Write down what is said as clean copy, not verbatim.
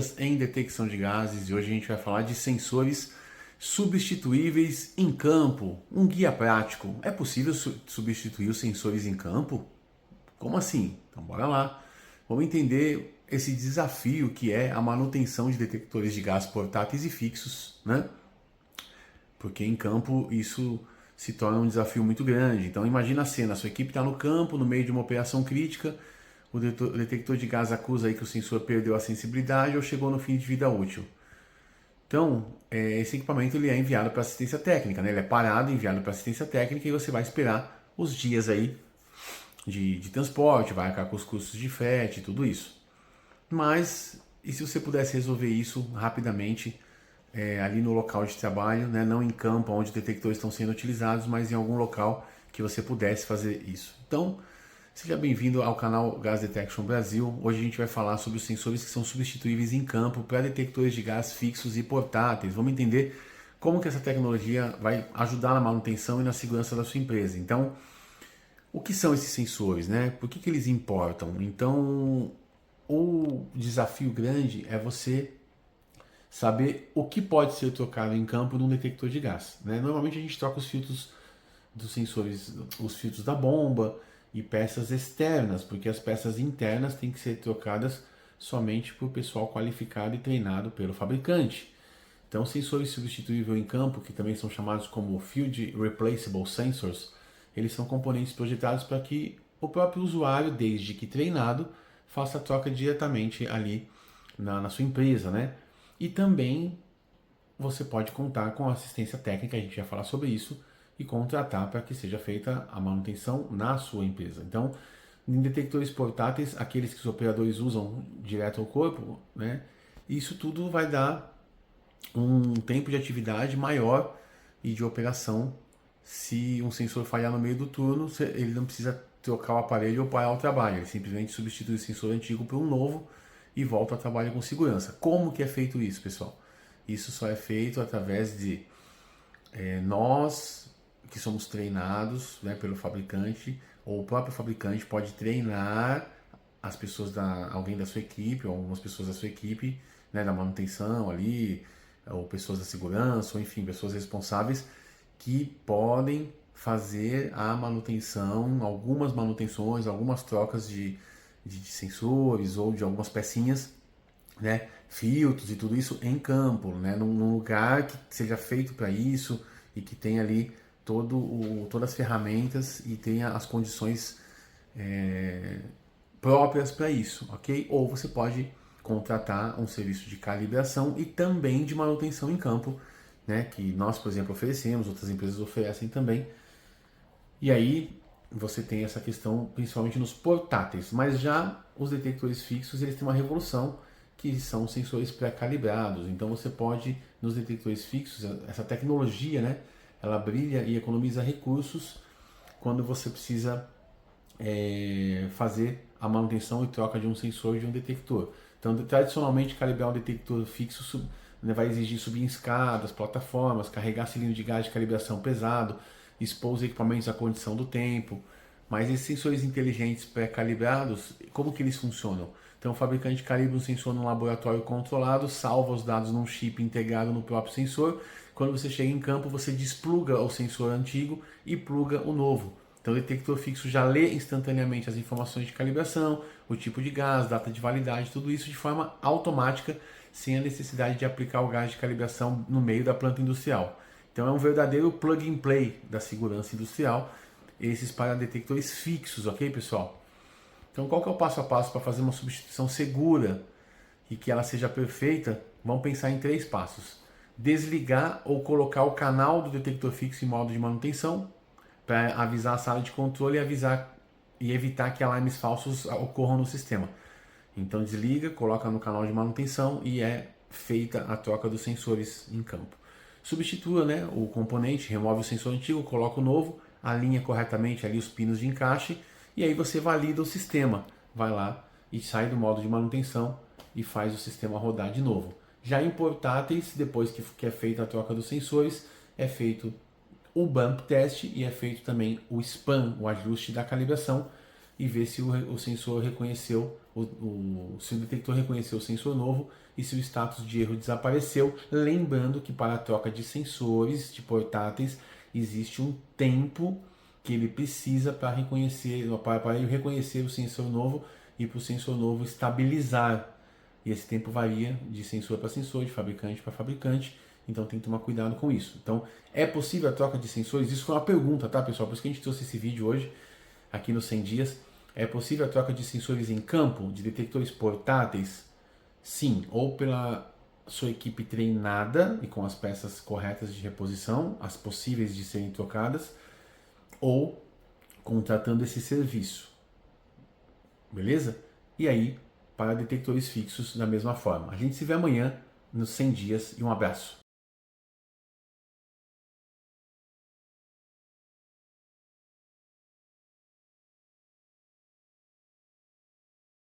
dias em detecção de gases e hoje a gente vai falar de sensores substituíveis em campo. Um guia prático. É possível substituir os sensores em campo? Como assim? Então bora lá. Vamos entender esse desafio que é a manutenção de detectores de gás portáteis e fixos, né? Porque em campo isso se torna um desafio muito grande. Então imagina a cena, a sua equipe está no campo, no meio de uma operação crítica, o detector de gás acusa aí que o sensor perdeu a sensibilidade ou chegou no fim de vida útil. Então, esse equipamento ele é enviado para assistência técnica, né? Ele é parado, enviado para assistência técnica e você vai esperar os dias aí de transporte, vai arcar com os custos de frete e tudo isso. Mas, e se você pudesse resolver isso rapidamente ali no local de trabalho, né? Não em campo onde os detectores estão sendo utilizados, mas em algum local que você pudesse fazer isso. Então, seja bem-vindo ao canal Gas Detection Brasil. Hoje a gente vai falar sobre os sensores que são substituíveis em campo para detectores de gás fixos e portáteis. Vamos entender como que essa tecnologia vai ajudar na manutenção e na segurança da sua empresa. Então, o que são esses sensores, né? Por que eles importam? Então, o desafio grande é você saber o que pode ser trocado em campo num detector de gás, né? Normalmente a gente troca os filtros dos sensores, os filtros da bomba e peças externas, porque as peças internas têm que ser trocadas somente por pessoal qualificado e treinado pelo fabricante. Então, sensores substituíveis em campo, que também são chamados como Field Replaceable Sensors, eles são componentes projetados para que o próprio usuário, desde que treinado, faça a troca diretamente ali na sua empresa, né? E também você pode contar com assistência técnica, a gente vai falar sobre isso, e contratar para que seja feita a manutenção na sua empresa. Então, em detectores portáteis, aqueles que os operadores usam direto ao corpo, né? Isso tudo vai dar um tempo de atividade maior e de operação. Se um sensor falhar no meio do turno, ele não precisa trocar o aparelho ou parar o trabalho, ele simplesmente substitui o sensor antigo por um novo e volta ao trabalho com segurança. Como que é feito isso, pessoal? Isso só é feito através de nós que somos treinados, né, pelo fabricante, ou o próprio fabricante pode treinar as pessoas alguém da sua equipe, ou algumas pessoas da sua equipe, né, da manutenção ali, ou pessoas da segurança, ou enfim, pessoas responsáveis que podem fazer a manutenção, algumas manutenções, algumas trocas de sensores ou de algumas pecinhas, né, filtros e tudo isso em campo, né, num lugar que seja feito para isso e que tenha ali todas as ferramentas e tenha as condições próprias para isso, ok? Ou você pode contratar um serviço de calibração e também de manutenção em campo, né, que nós, por exemplo, oferecemos, outras empresas oferecem também. E aí você tem essa questão principalmente nos portáteis, mas já os detectores fixos eles têm uma revolução que são sensores pré-calibrados. Então você pode, nos detectores fixos, essa tecnologia, né, ela brilha e economiza recursos quando você precisa fazer a manutenção e troca de um sensor de um detector. Então, tradicionalmente, calibrar um detector fixo vai exigir subir em escadas, plataformas, carregar cilindro de gás de calibração pesado, expor os equipamentos à condição do tempo. Mas esses sensores inteligentes pré-calibrados, como que eles funcionam? Então, o fabricante calibra um sensor num laboratório controlado, salva os dados num chip integrado no próprio sensor. Quando você chega em campo, você despluga o sensor antigo e pluga o novo. Então, o detector fixo já lê instantaneamente as informações de calibração, o tipo de gás, data de validade, tudo isso de forma automática, sem a necessidade de aplicar o gás de calibração no meio da planta industrial. Então, é um verdadeiro plug and play da segurança industrial, esses para detectores fixos, ok, pessoal? Então, qual que é o passo a passo para fazer uma substituição segura e que ela seja perfeita? Vamos pensar em 3 passos. Desligar ou colocar o canal do detector fixo em modo de manutenção, para avisar a sala de controle e evitar que alarmes falsos ocorram no sistema. Então desliga, coloca no canal de manutenção e é feita a troca dos sensores em campo. Substitua, né, o componente, remove o sensor antigo, coloca o novo, alinha corretamente ali os pinos de encaixe e aí você valida o sistema. Vai lá e sai do modo de manutenção e faz o sistema rodar de novo. Já em portáteis, depois que é feita a troca dos sensores, é feito o bump test e é feito também o span, o ajuste da calibração, e ver se o sensor reconheceu, se o detector reconheceu o sensor novo e se o status de erro desapareceu. Lembrando que para a troca de sensores de portáteis existe um tempo que ele precisa para ele reconhecer o sensor novo e para o sensor novo estabilizar. E esse tempo varia de sensor para sensor, de fabricante para fabricante, então tem que tomar cuidado com isso. Então, é possível a troca de sensores? Isso foi uma pergunta, tá, pessoal? Por isso que a gente trouxe esse vídeo hoje, aqui no 100 dias. É possível a troca de sensores em campo, de detectores portáteis? Sim, ou pela sua equipe treinada e com as peças corretas de reposição, as possíveis de serem trocadas, ou contratando esse serviço. Beleza? E aí, para detectores fixos da mesma forma. A gente se vê amanhã nos 100 dias e um abraço.